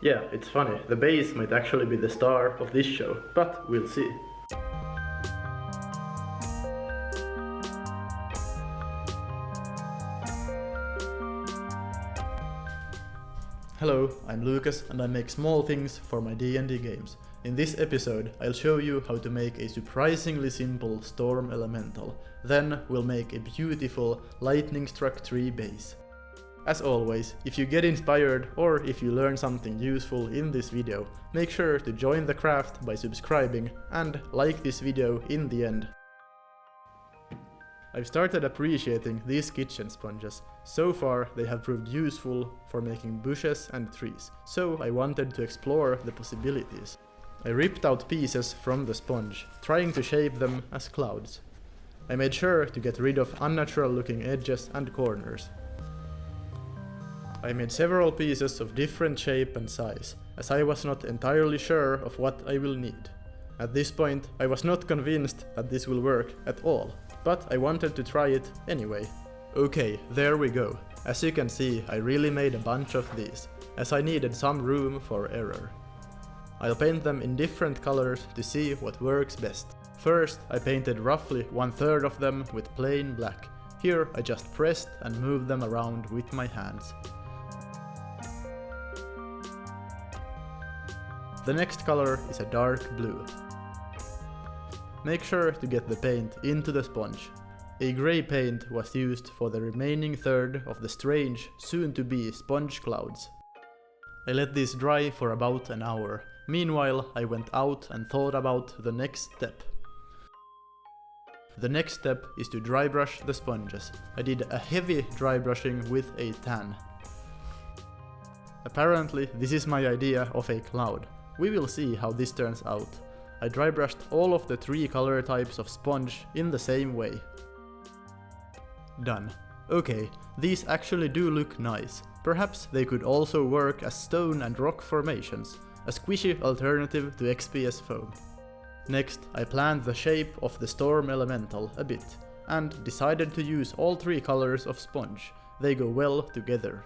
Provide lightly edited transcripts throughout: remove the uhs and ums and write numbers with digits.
Yeah, it's funny, the base might actually be the star of this show, but we'll see. Hello, I'm Lucas and I make small things for my D&D games. In this episode, I'll show you how to make a surprisingly simple Storm Elemental. Then we'll make a beautiful lightning-struck tree base. As always, if you get inspired or if you learn something useful in this video, make sure to join the craft by subscribing and like this video in the end. I've started appreciating these kitchen sponges. So far they have proved useful for making bushes and trees, so I wanted to explore the possibilities. I ripped out pieces from the sponge, trying to shape them as clouds. I made sure to get rid of unnatural looking edges and corners. I made several pieces of different shape and size, as I was not entirely sure of what I will need. At this point, I was not convinced that this will work at all, but I wanted to try it anyway. Okay, there we go. As you can see, I really made a bunch of these, as I needed some room for error. I'll paint them in different colors to see what works best. First, I painted roughly 1/3 of them with plain black. Here I just pressed and moved them around with my hands. The next color is a dark blue. Make sure to get the paint into the sponge. A grey paint was used for the remaining third of the strange, soon-to-be sponge clouds. I let this dry for about an hour. Meanwhile, I went out and thought about the next step. The next step is to dry brush the sponges. I did a heavy dry brushing with a tan. Apparently, this is my idea of a cloud. We will see how this turns out. I dry brushed all of the 3 color types of sponge in the same way. Done. Okay, these actually do look nice. Perhaps they could also work as stone and rock formations, a squishy alternative to XPS foam. Next, I planned the shape of the Storm Elemental a bit, and decided to use all 3 colors of sponge. They go well together.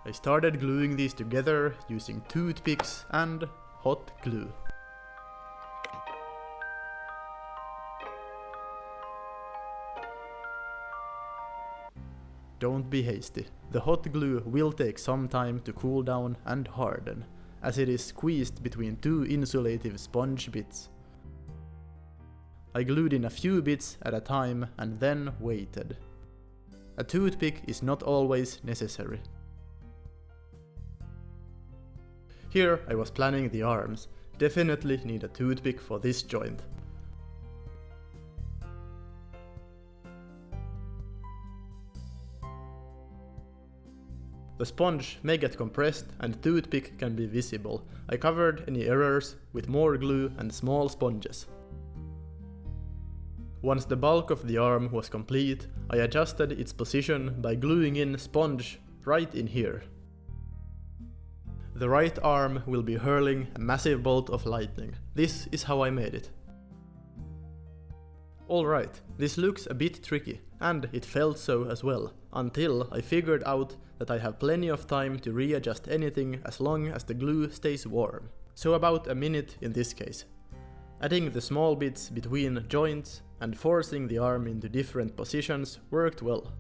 I started gluing these together using toothpicks and hot glue. Don't be hasty. The hot glue will take some time to cool down and harden, as it is squeezed between 2 insulative sponge bits. I glued in a few bits at a time and then waited. A toothpick is not always necessary. Here I was planning the arms. Definitely need a toothpick for this joint. The sponge may get compressed and toothpick can be visible. I covered any errors with more glue and small sponges. Once the bulk of the arm was complete, I adjusted its position by gluing in sponge right in here. The right arm will be hurling a massive bolt of lightning. This is how I made it. Alright, this looks a bit tricky, and it felt so as well, until I figured out that I have plenty of time to readjust anything as long as the glue stays warm. So about a minute in this case. Adding the small bits between joints and forcing the arm into different positions worked well.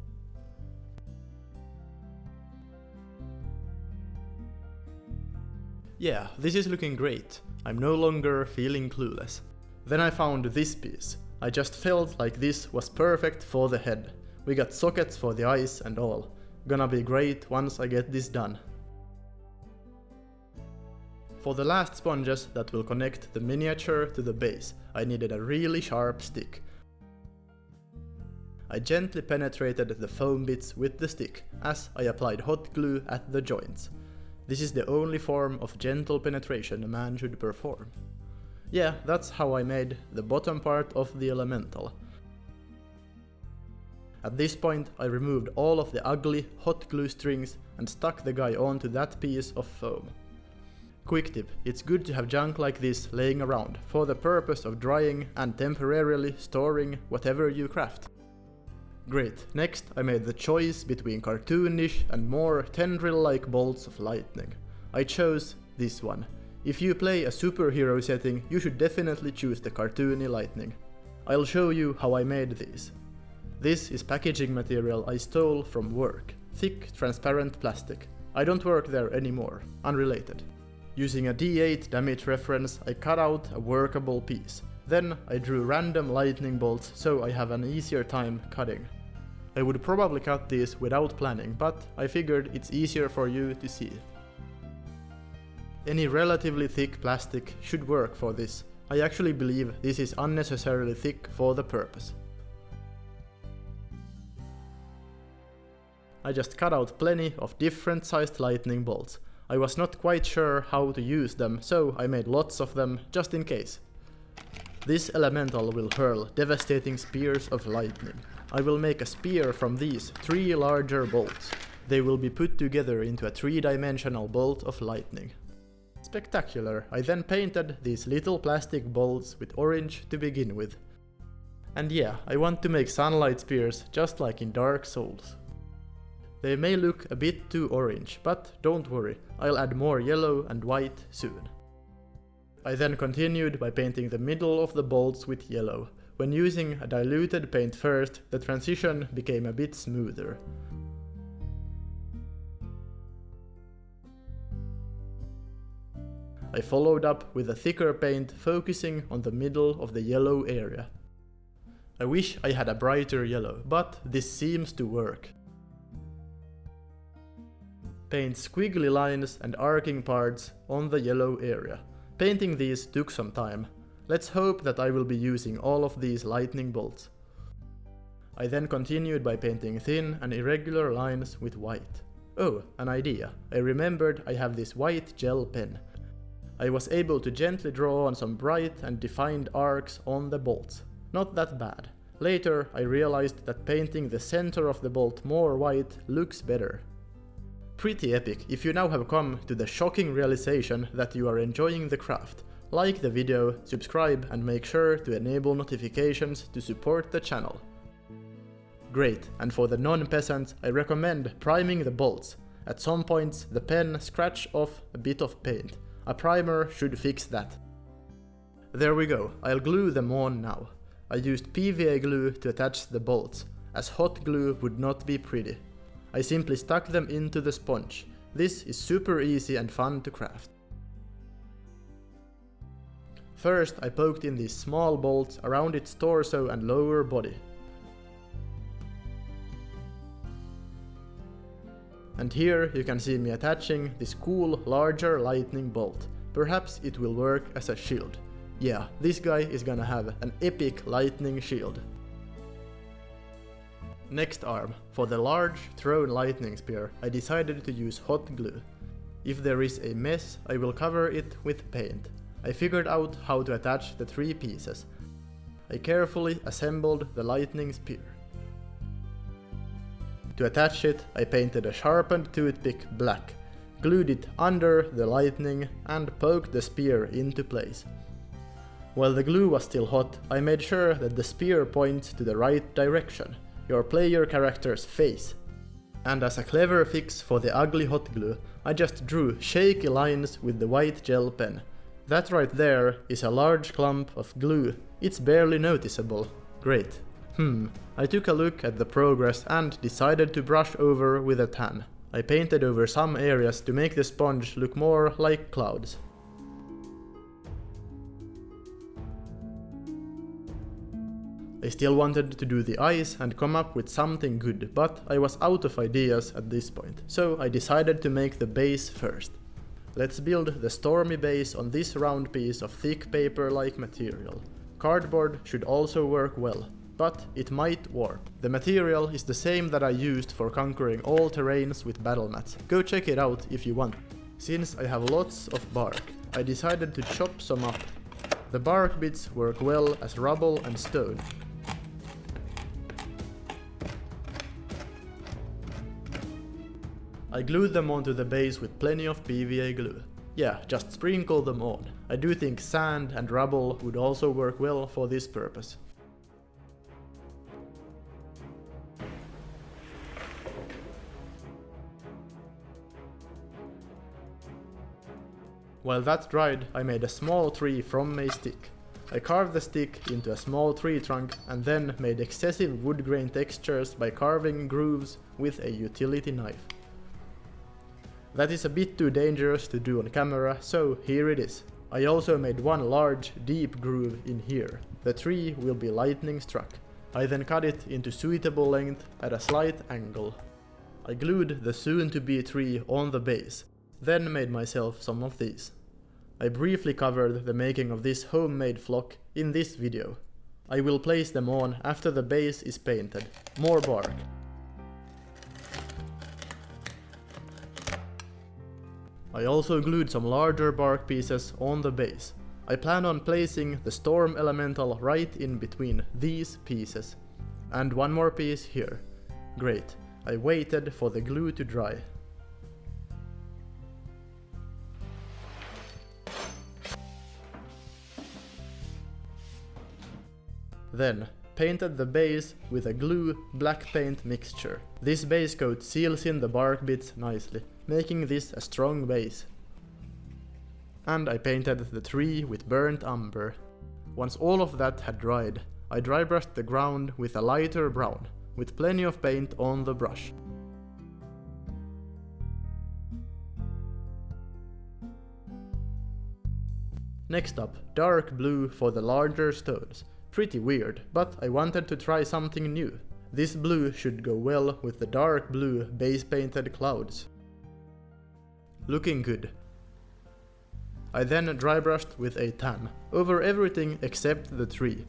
Yeah, this is looking great. I'm no longer feeling clueless. Then I found this piece. I just felt like this was perfect for the head. We got sockets for the eyes and all. Gonna be great once I get this done. For the last sponges that will connect the miniature to the base, I needed a really sharp stick. I gently penetrated the foam bits with the stick, as I applied hot glue at the joints. This is the only form of gentle penetration a man should perform. Yeah, that's how I made the bottom part of the elemental. At this point, I removed all of the ugly hot glue strings and stuck the guy onto that piece of foam. Quick tip, it's good to have junk like this laying around for the purpose of drying and temporarily storing whatever you craft. Great, next I made the choice between cartoonish and more tendril-like bolts of lightning. I chose this one. If you play a superhero setting, you should definitely choose the cartoony lightning. I'll show you how I made these. This is packaging material I stole from work. Thick, transparent plastic. I don't work there anymore. Unrelated. Using a D8 damage reference, I cut out a workable piece. Then I drew random lightning bolts so I have an easier time cutting. I would probably cut these without planning, but I figured it's easier for you to see. Any relatively thick plastic should work for this. I actually believe this is unnecessarily thick for the purpose. I just cut out plenty of different sized lightning bolts. I was not quite sure how to use them, so I made lots of them just in case. This elemental will hurl devastating spears of lightning. I will make a spear from these 3 larger bolts. They will be put together into a 3-dimensional bolt of lightning. Spectacular! I then painted these little plastic bolts with orange to begin with. And yeah, I want to make sunlight spears just like in Dark Souls. They may look a bit too orange, but don't worry, I'll add more yellow and white soon. I then continued by painting the middle of the bolts with yellow. When using a diluted paint first, the transition became a bit smoother. I followed up with a thicker paint focusing on the middle of the yellow area. I wish I had a brighter yellow, but this seems to work. Paint squiggly lines and arcing parts on the yellow area. Painting these took some time. Let's hope that I will be using all of these lightning bolts. I then continued by painting thin and irregular lines with white. Oh, an idea. I remembered I have this white gel pen. I was able to gently draw on some bright and defined arcs on the bolts. Not that bad. Later I realized that painting the center of the bolt more white looks better. Pretty epic if you now have come to the shocking realization that you are enjoying the craft. Like the video, subscribe and make sure to enable notifications to support the channel. Great, and for the non-peasants I recommend priming the bolts. At some points the pen scratches off a bit of paint. A primer should fix that. There we go, I'll glue them on now. I used PVA glue to attach the bolts, as hot glue would not be pretty. I simply stuck them into the sponge. This is super easy and fun to craft. First I poked in these small bolts around its torso and lower body. And here you can see me attaching this cool larger lightning bolt. Perhaps it will work as a shield. Yeah, this guy is gonna have an epic lightning shield. Next arm. For the large thrown lightning spear I decided to use hot glue. If there is a mess I will cover it with paint. I figured out how to attach the 3 pieces. I carefully assembled the lightning spear. To attach it, I painted a sharpened toothpick black, glued it under the lightning and poked the spear into place. While the glue was still hot, I made sure that the spear points to the right direction, your player character's face. And as a clever fix for the ugly hot glue, I just drew shaky lines with the white gel pen. That right there is a large clump of glue. It's barely noticeable. Great. I took a look at the progress and decided to brush over with a tan. I painted over some areas to make the sponge look more like clouds. I still wanted to do the eyes and come up with something good, but I was out of ideas at this point, so I decided to make the base first. Let's build the stormy base on this round piece of thick paper-like material. Cardboard should also work well, but it might warp. The material is the same that I used for conquering all terrains with battle mats. Go check it out if you want. Since I have lots of bark, I decided to chop some up. The bark bits work well as rubble and stone. I glued them onto the base with plenty of PVA glue. Yeah, just sprinkle them on. I do think sand and rubble would also work well for this purpose. While that dried, I made a small tree from a stick. I carved the stick into a small tree trunk and then made excessive wood grain textures by carving grooves with a utility knife. That is a bit too dangerous to do on camera, so here it is. I also made one large, deep groove in here. The tree will be lightning struck. I then cut it into suitable length at a slight angle. I glued the soon-to-be tree on the base, then made myself some of these. I briefly covered the making of this homemade flock in this video. I will place them on after the base is painted. More bark. I also glued some larger bark pieces on the base. I plan on placing the Storm Elemental right in between these pieces. And one more piece here. Great. I waited for the glue to dry. Then, painted the base with a glue black paint mixture. This base coat seals in the bark bits nicely, making this a strong base. And I painted the tree with burnt umber. Once all of that had dried, I dry brushed the ground with a lighter brown, with plenty of paint on the brush. Next up, dark blue for the larger stones. Pretty weird, but I wanted to try something new. This blue should go well with the dark blue base painted clouds. Looking good. I then dry brushed with a tan over everything except the tree.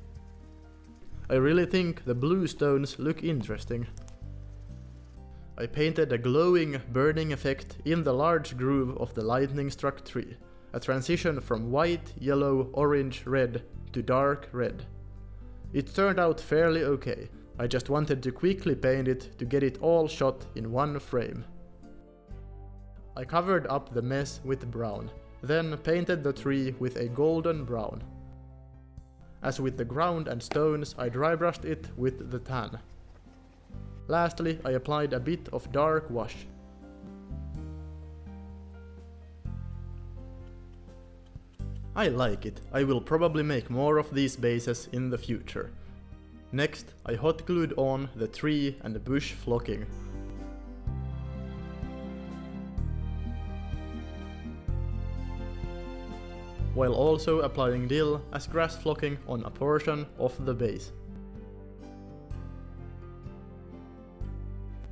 I really think the blue stones look interesting. I painted a glowing burning effect in the large groove of the lightning struck tree, a transition from white, yellow, orange, red to dark red. It turned out fairly okay. I just wanted to quickly paint it to get it all shot in one frame. I covered up the mess with brown, then painted the tree with a golden brown. As with the ground and stones, I dry brushed it with the tan. Lastly, I applied a bit of dark wash. I like it. I will probably make more of these bases in the future. Next, I hot glued on the tree and the bush flocking. While also applying dill as grass flocking on a portion of the base.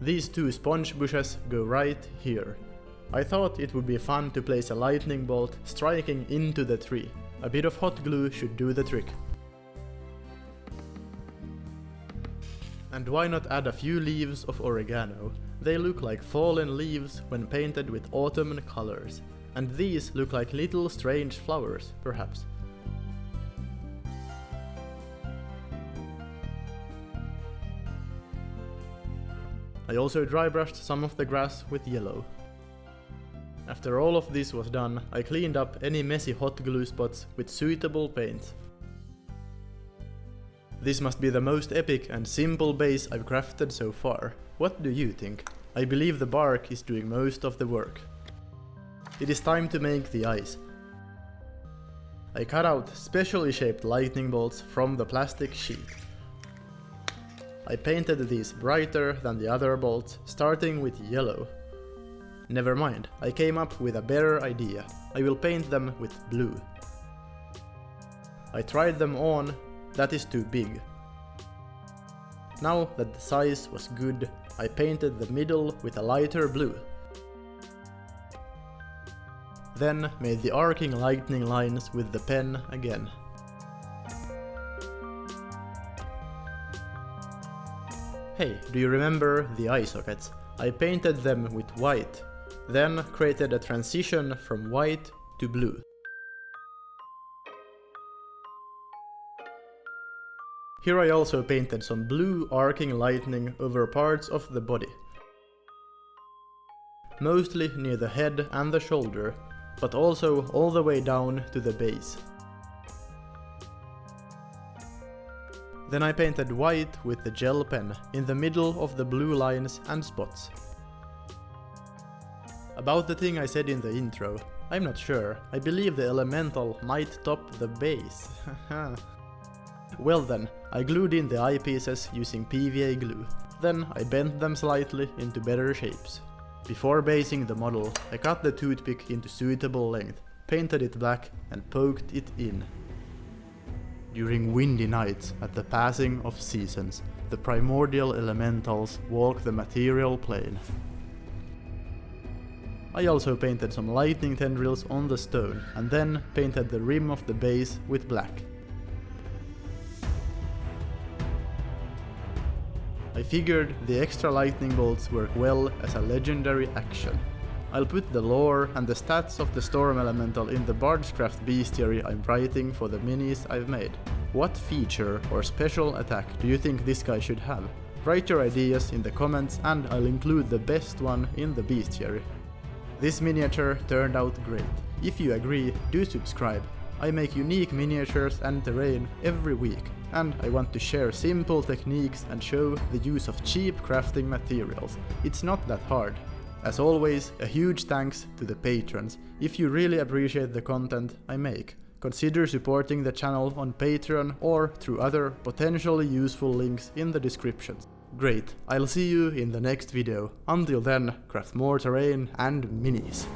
These two sponge bushes go right here. I thought it would be fun to place a lightning bolt striking into the tree. A bit of hot glue should do the trick. And why not add a few leaves of oregano? They look like fallen leaves when painted with autumn colors. And these look like little strange flowers, perhaps. I also dry brushed some of the grass with yellow. After all of this was done, I cleaned up any messy hot glue spots with suitable paint. This must be the most epic and simple base I've crafted so far. What do you think? I believe the bark is doing most of the work. It is time to make the eyes. I cut out specially shaped lightning bolts from the plastic sheet. I painted these brighter than the other bolts, starting with yellow. Never mind, I came up with a better idea. I will paint them with blue. I tried them on, that is too big. Now that the size was good, I painted the middle with a lighter blue. Then made the arcing lightning lines with the pen again. Hey, do you remember the eye sockets? I painted them with white, then created a transition from white to blue. Here I also painted some blue arcing lightning over parts of the body. Mostly near the head and the shoulder, but also all the way down to the base. Then I painted white with the gel pen in the middle of the blue lines and spots. About the thing I said in the intro, I'm not sure, I believe the elemental might top the base. Well then, I glued in the eyepieces using PVA glue. Then I bent them slightly into better shapes. Before basing the model, I cut the toothpick into suitable length, painted it black and poked it in. During windy nights at the passing of seasons, the primordial elementals walk the material plane. I also painted some lightning tendrils on the stone and then painted the rim of the base with black. I figured the extra lightning bolts work well as a legendary action. I'll put the lore and the stats of the Storm Elemental in the Bardscraft bestiary I'm writing for the minis I've made. What feature or special attack do you think this guy should have? Write your ideas in the comments and I'll include the best one in the bestiary. This miniature turned out great. If you agree, do subscribe. I make unique miniatures and terrain every week, and I want to share simple techniques and show the use of cheap crafting materials. It's not that hard. As always, a huge thanks to the patrons. If you really appreciate the content I make, consider supporting the channel on Patreon or through other potentially useful links in the description. Great, I'll see you in the next video. Until then, craft more terrain and minis.